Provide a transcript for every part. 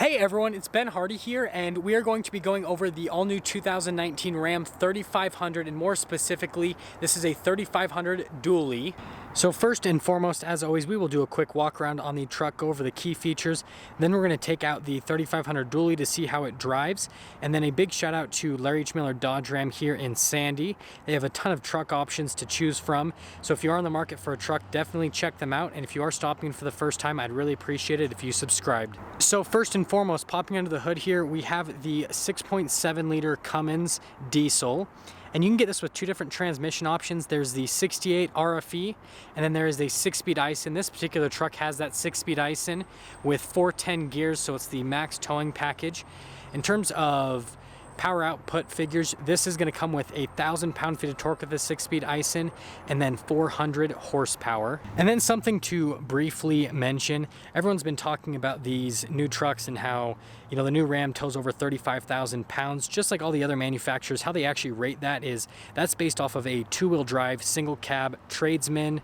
Hey everyone, it's Ben Hardy here, and we are going to be going over the all-new 2019 Ram 3500, and more specifically, this is a 3500 dually. So first and foremost, as always, we will do a quick walk around on the truck, go over the key features. Then we're going to take out the 3500 dually to see how it drives. And then a big shout out to Larry H. Miller Dodge Ram here in Sandy. They have a ton of truck options to choose from. So if you are on the market for a truck, definitely check them out. And if you are stopping for the first time, I'd really appreciate it if you subscribed. So first and foremost, popping under the hood here, we have the 6.7 liter Cummins diesel. And you can get this with two different transmission options. There's the 68 RFE, and then there is a 6-speed Aisin. This particular truck has that 6-speed Aisin with 410 gears, so it's the max towing package. In terms of power output figures, this is going to come with 1,000 pound-feet of torque with the 6-speed Aisin, and then 400 horsepower. And then something to briefly mention, everyone's been talking about these new trucks and how, you know, the new Ram tows over 35,000 pounds, just like all the other manufacturers. How they actually rate that is, that's based off of a two-wheel drive, single cab tradesman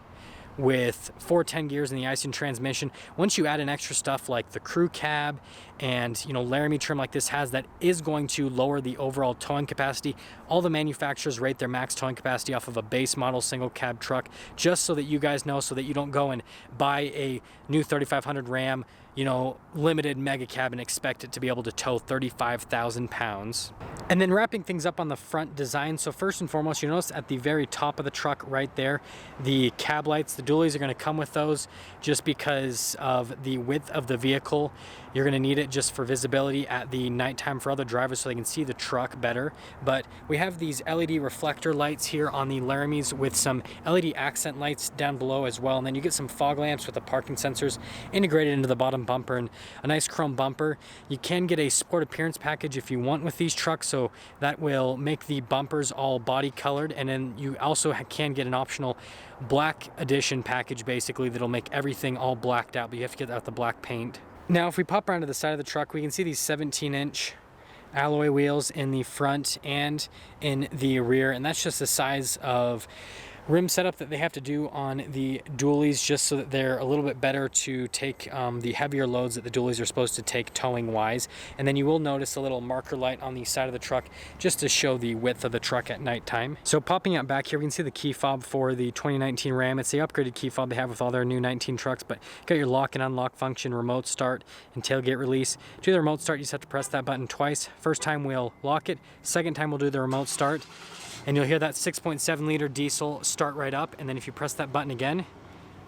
with 410 gears in the Aisin transmission. Once you add in extra stuff like the crew cab and, you know, Laramie trim like this has, that is going to lower the overall towing capacity. All the manufacturers rate their max towing capacity off of a base model single cab truck, just so that you guys know, so that you don't go and buy a new 3500 Ram, you know, limited mega cab and expect it to be able to tow 35,000 pounds. And then wrapping things up on the front design. So first and foremost, you notice at the very top of the truck right there, the cab lights, the dualies are going to come with those just because of the width of the vehicle. You're going to need it just for visibility at the nighttime for other drivers so they can see the truck better. But we have these LED reflector lights here on the Laramies with some LED accent lights down below as well. And then you get some fog lamps with the parking sensors integrated into the bottom bumper and a nice chrome bumper. You can get a sport appearance package if you want with these trucks, so that will make the bumpers all body colored. And then you also can get an optional black edition package, basically, that'll make everything all blacked out, but you have to get out the black paint. Now if we pop around to the side of the truck, we can see these 17-inch alloy wheels in the front and in the rear, and that's just the size of rim setup that they have to do on the dualies, just so that they're a little bit better to take the heavier loads that the dualies are supposed to take towing wise. And then you will notice a little marker light on the side of the truck just to show the width of the truck at nighttime. So popping out back here, we can see the key fob for the 2019 Ram. It's the upgraded key fob they have with all their new 19 trucks, but you got your lock and unlock function, remote start, and tailgate release. To do the remote start, you just have to press that button twice. First time we'll lock it, second time we'll do the remote start. And you'll hear that 6.7 liter diesel start right up, and then if you press that button again,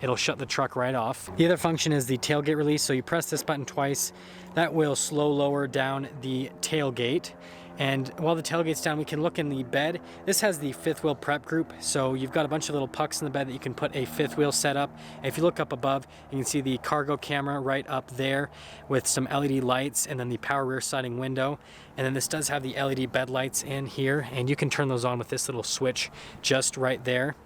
it'll shut the truck right off. The other function is the tailgate release, so you press this button twice. That will slow lower down the tailgate. And while the tailgate's down, we can look in the bed. This has the fifth wheel prep group, so you've got a bunch of little pucks in the bed that you can put a fifth wheel set up. And if you look up above, you can see the cargo camera right up there with some LED lights and then the power rear sliding window. And then this does have the LED bed lights in here, and you can turn those on with this little switch just right there.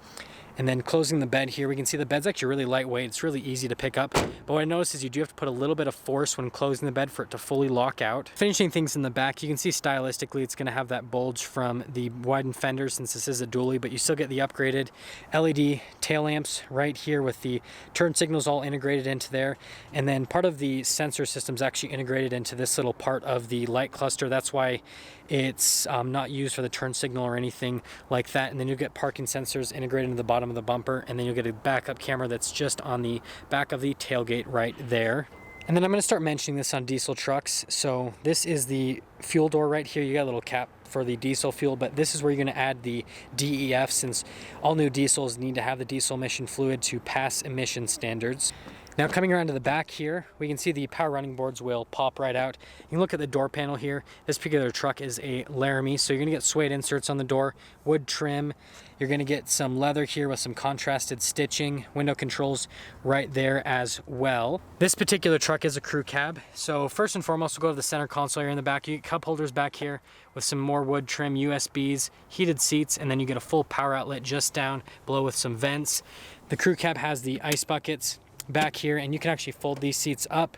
And then closing the bed here, we can see the bed's actually really lightweight. It's really easy to pick up. But what I noticed is you do have to put a little bit of force when closing the bed for it to fully lock out. Finishing things in the back, you can see stylistically it's going to have that bulge from the widened fenders since this is a dually, but you still get the upgraded LED tail lamps right here with the turn signals all integrated into there. And then part of the sensor system is actually integrated into this little part of the light cluster. That's why it's not used for the turn signal or anything like that. And then you get parking sensors integrated into the bottom of the bumper, and then you'll get a backup camera that's just on the back of the tailgate right there. And then I'm going to start mentioning this on diesel trucks. So this is the fuel door right here. You got a little cap for the diesel fuel, but this is where you're going to add the DEF, since all new diesels need to have the diesel emission fluid to pass emission standards. Now coming around to the back here, we can see the power running boards will pop right out. You can look at the door panel here. This particular truck is a Laramie, so you're going to get suede inserts on the door, wood trim. You're going to get some leather here with some contrasted stitching, window controls right there as well. This particular truck is a crew cab. So first and foremost, we'll go to the center console here in the back. You get cup holders back here with some more wood trim, USBs, heated seats, and then you get a full power outlet just down below with some vents. The crew cab has the ice buckets back here, and you can actually fold these seats up.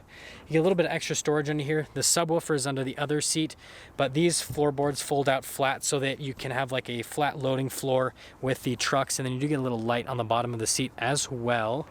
You get a little bit of extra storage under here. The subwoofer is under the other seat, but these floorboards fold out flat so that you can have like a flat loading floor with the trucks, and then you do get a little light on the bottom of the seat as well.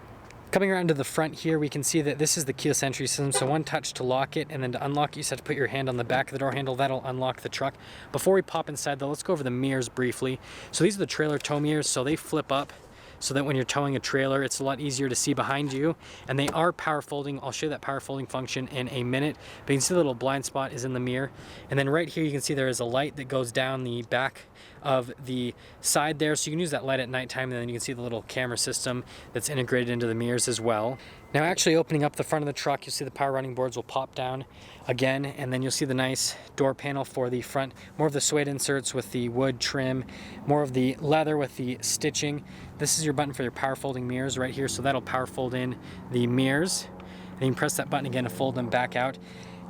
Coming around to the front here, we can see that this is the keyless entry system. So one touch to lock it, and then to unlock it, you just have to put your hand on the back of the door handle. That'll unlock the truck. Before we pop inside though, let's go over the mirrors briefly. So these are the trailer tow mirrors, so they flip up so that when you're towing a trailer, it's a lot easier to see behind you. And they are power folding. I'll show you that power folding function in a minute. But you can see the little blind spot is in the mirror. And then right here, you can see there is a light that goes down the back of the side there. So you can use that light at nighttime, and then you can see the little camera system that's integrated into the mirrors as well. Now actually opening up the front of the truck, you'll see the power running boards will pop down again, and then you'll see the nice door panel for the front. More of the suede inserts with the wood trim, more of the leather with the stitching. This is your button for your power folding mirrors right here, so that'll power fold in the mirrors. And you can press that button again to fold them back out.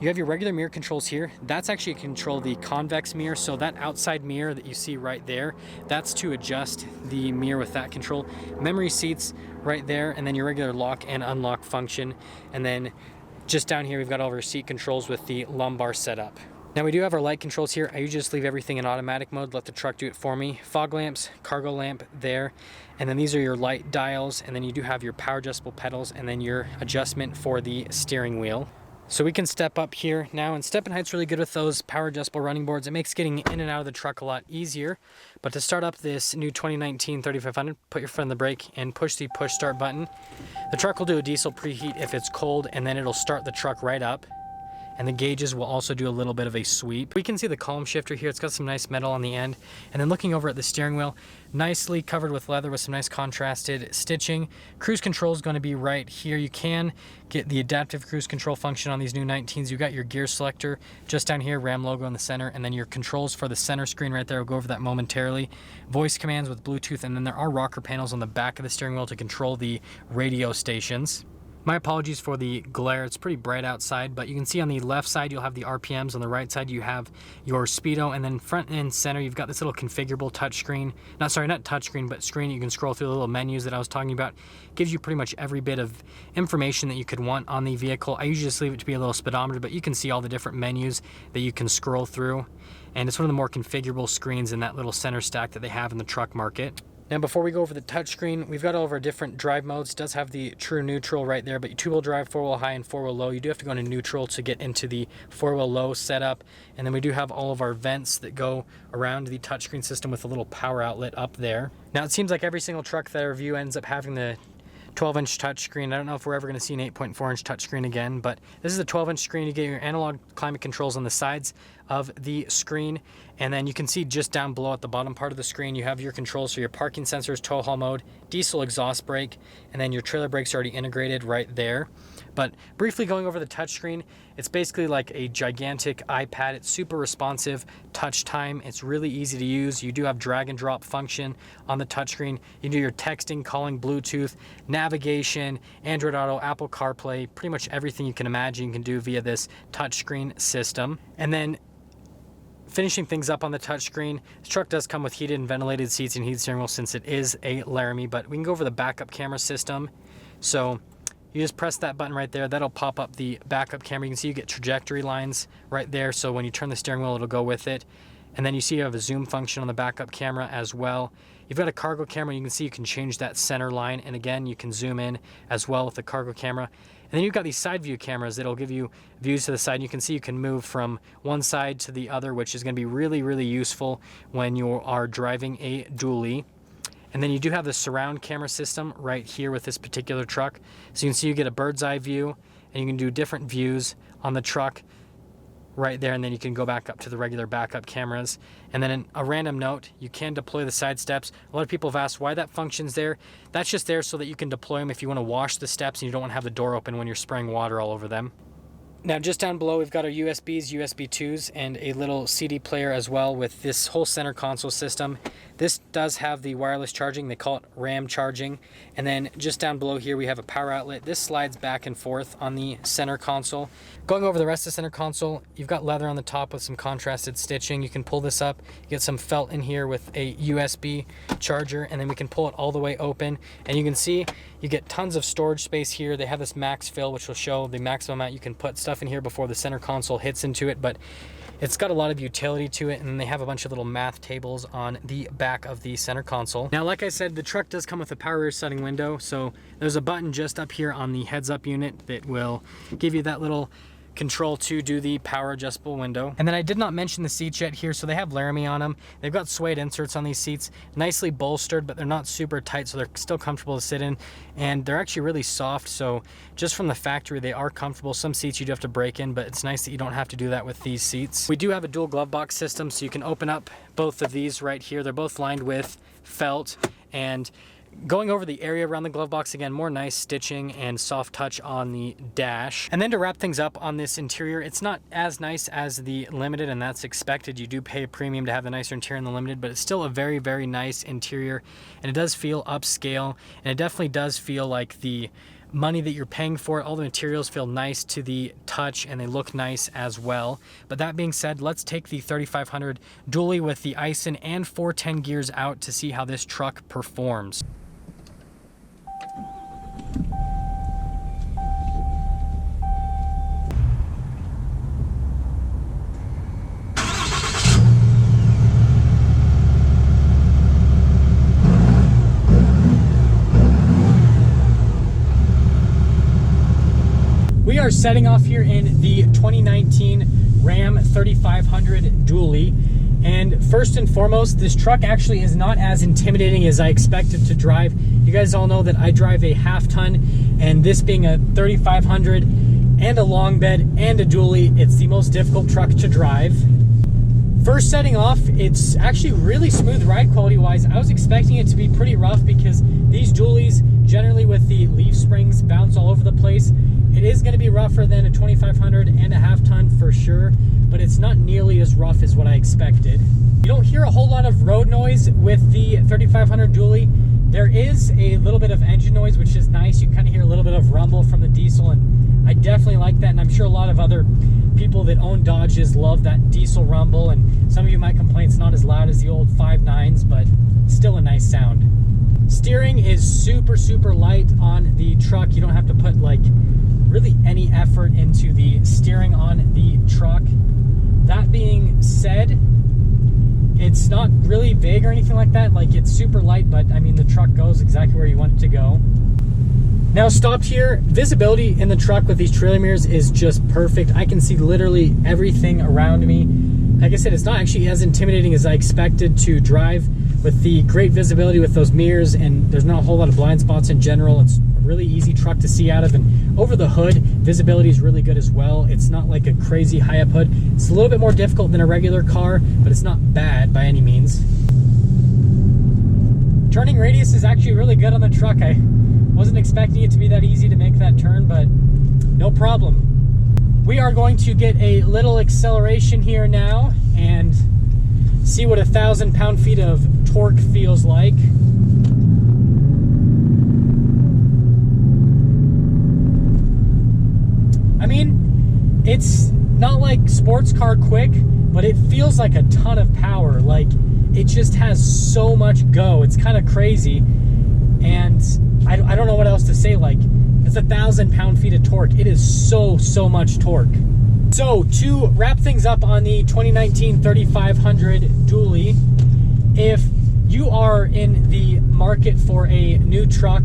You have your regular mirror controls here. That's actually to control the convex mirror. So that outside mirror that you see right there, that's to adjust the mirror with that control. Memory seats right there, and then your regular lock and unlock function. And then just down here, we've got all of our seat controls with the lumbar setup. Now we do have our light controls here. I usually just leave everything in automatic mode, let the truck do it for me. Fog lamps, cargo lamp there. And then these are your light dials. And then you do have your power adjustable pedals, and then your adjustment for the steering wheel. So we can step up here now, and step and height's really good with those power adjustable running boards. It makes getting in and out of the truck a lot easier. But to start up this new 2019 3500, put your foot on the brake and push the push start button. The truck will do a diesel preheat if it's cold, and then it'll start the truck right up. And the gauges will also do a little bit of a sweep. We can see the column shifter here. It's got some nice metal on the end. And then looking over at the steering wheel, nicely covered with leather with some nice contrasted stitching. Cruise control is going to be right here. You can get the adaptive cruise control function on these new 19s. You got your gear selector just down here, Ram logo in the center, and then your controls for the center screen right there. We'll go over that momentarily. Voice commands with Bluetooth, and then there are rocker panels on the back of the steering wheel to control the radio stations. My apologies for the glare, it's pretty bright outside, but you can see on the left side you'll have the RPMs, on the right side you have your speedo, and then front and center you've got this little configurable touchscreen. Not touchscreen, but screen you can scroll through the little menus that I was talking about. Gives you pretty much every bit of information that you could want on the vehicle. I usually just leave it to be a little speedometer, but you can see all the different menus that you can scroll through. And it's one of the more configurable screens in that little center stack that they have in the truck market. Now before we go over the touchscreen, we've got all of our different drive modes. It does have the true neutral right there, but two-wheel drive, four-wheel high, and four-wheel low. You do have to go into neutral to get into the four-wheel low setup. And then we do have all of our vents that go around the touchscreen system with a little power outlet up there. Now it seems like every single truck that I review ends up having the 12-inch touchscreen. I don't know if we're ever going to see an 8.4-inch touchscreen again, but this is a 12-inch screen. You get your analog climate controls on the sides of the screen, and then you can see just down below at the bottom part of the screen you have your controls for your parking sensors, tow haul mode, diesel exhaust brake, and then your trailer brakes are already integrated right there. But briefly going over the touchscreen, it's basically like a gigantic iPad. It's super responsive, touch time. It's really easy to use. You do have drag and drop function on the touchscreen. You do your texting, calling, Bluetooth, navigation, Android Auto, Apple CarPlay, pretty much everything you can imagine you can do via this touchscreen system. And then finishing things up on the touchscreen, this truck does come with heated and ventilated seats and heated steering wheel since it is a Laramie, but we can go over the backup camera system. So you just press that button right there. That'll pop up the backup camera. You can see you get trajectory lines right there. So when you turn the steering wheel, it'll go with it. And then you see you have a zoom function on the backup camera as well. You've got a cargo camera. You can see you can change that center line. And again, you can zoom in as well with the cargo camera. And then you've got these side view cameras that'll give you views to the side. And you can see you can move from one side to the other, which is going to be really, really useful when you are driving a dually. And then you do have the surround camera system right here with this particular truck. So you can see you get a bird's eye view, and you can do different views on the truck right there, and then you can go back up to the regular backup cameras. And then a random note, you can deploy the side steps. A lot of people have asked why that function's there. That's just there so that you can deploy them if you want to wash the steps and you don't want to have the door open when you're spraying water all over them. Now just down below we've got our USBs, USB 2s, and a little CD player as well with this whole center console system. This does have the wireless charging, they call it RAM charging. And then just down below here we have a power outlet. This slides back and forth on the center console. Going over the rest of the center console, you've got leather on the top with some contrasted stitching. You can pull this up, you get some felt in here with a USB charger, and then we can pull it all the way open. And you can see you get tons of storage space here. They have this max fill, which will show the maximum amount you can put stuff in here before the center console hits into it. But It's got a lot of utility to it, and they have a bunch of little math tables on the back of the center console. Now, like I said, the truck does come with a power rear setting window, so there's a button just up here on the heads-up unit that will give you that little control to do the power adjustable window. And then I did not mention the seats yet here, so they have Laramie on them. They've got suede inserts on these seats, nicely bolstered, but they're not super tight, so they're still comfortable to sit in, and they're actually really soft, so just from the factory they are comfortable. Some seats you do have to break in, but it's nice that you don't have to do that with these seats. We do have a dual glove box system, so you can open up both of these right here. They're both lined with felt, and going over the area around the glove box, again, more nice stitching and soft touch on the dash. And then to wrap things up on this interior, it's not as nice as the Limited, and that's expected. You do pay a premium to have the nicer interior in the Limited, but it's still a very, very nice interior, and it does feel upscale, and it definitely does feel like the money that you're paying for it. All the materials feel nice to the touch, and they look nice as well. But that being said, let's take the 3500 dually with the Aisin and 410 gears out to see how this truck performs. We are setting off here in the 2019 Ram 3500 dually, and first and foremost, this truck actually is not as intimidating as I expected to drive. You guys all know that I drive a half-ton, and this being a 3500 and a long bed and a dually, it's the most difficult truck to drive. First setting off, it's actually really smooth ride quality wise. I was expecting it to be pretty rough because these dualies, generally with the leaf springs, bounce all over the place. It is going to be rougher than a 2500 and a half-ton for sure, but it's not nearly as rough as what I expected. You don't hear a whole lot of road noise with the 3500 dually. There is a little bit of engine noise, which is nice. You can kind of hear a little bit of rumble from the diesel, and I definitely like that, and I'm sure a lot of other people that own Dodges love that diesel rumble, and some of you might complain it's not as loud as the old 5.9s, but still a nice sound. Steering is super, super light on the truck. You don't have to put like really any effort into the steering on the truck. That being said, it's not really big or anything like that. Like, it's super light, but I mean, the truck goes exactly where you want it to go. Now, stopped here, visibility in the truck with these trailer mirrors is just perfect. I can see literally everything around me. Like I said, it's not actually as intimidating as I expected to drive with the great visibility with those mirrors, and there's not a whole lot of blind spots in general. It's a really easy truck to see out of, and over the hood, visibility is really good as well. It's not like a crazy high up hood. It's a little bit more difficult than a regular car, but it's not bad by any means. Turning radius is actually really good on the truck. I wasn't expecting it to be that easy to make that turn, but no problem. We are going to get a little acceleration here now and see what 1,000 pound-feet of torque feels like. I mean, it's not like sports car quick, but it feels like a ton of power. Like, it just has so much go. It's kind of crazy, and I don't know what else to say. Like, it's 1,000 pound-feet of torque. It is so much torque. So to wrap things up on the 2019 3500 dually, if you are in the market for a new truck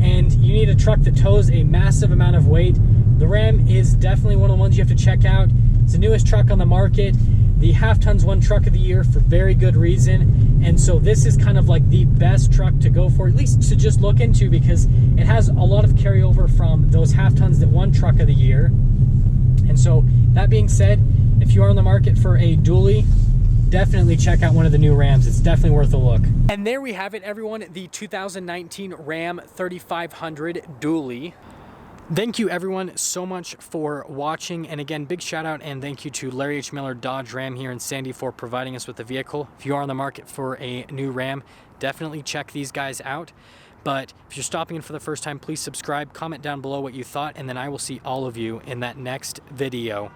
and you need a truck that tows a massive amount of weight, the Ram is definitely one of the ones you have to check out. It's the newest truck on the market. The Half Tons won Truck of the Year for very good reason, and so this is kind of like the best truck to go for, at least to just look into, because it has a lot of carryover from those Half Tons that won Truck of the Year. And so, that being said, if you are on the market for a dually, definitely check out one of the new Rams. It's definitely worth a look. And there we have it, everyone, the 2019 Ram 3500 dually. Thank you everyone so much for watching, and again, big shout out and thank you to Larry H. Miller Dodge Ram here in Sandy for providing us with the vehicle. If you are on the market for a new Ram, definitely check these guys out. But if you're stopping in for the first time, please subscribe, comment down below what you thought, and then I will see all of you in that next video.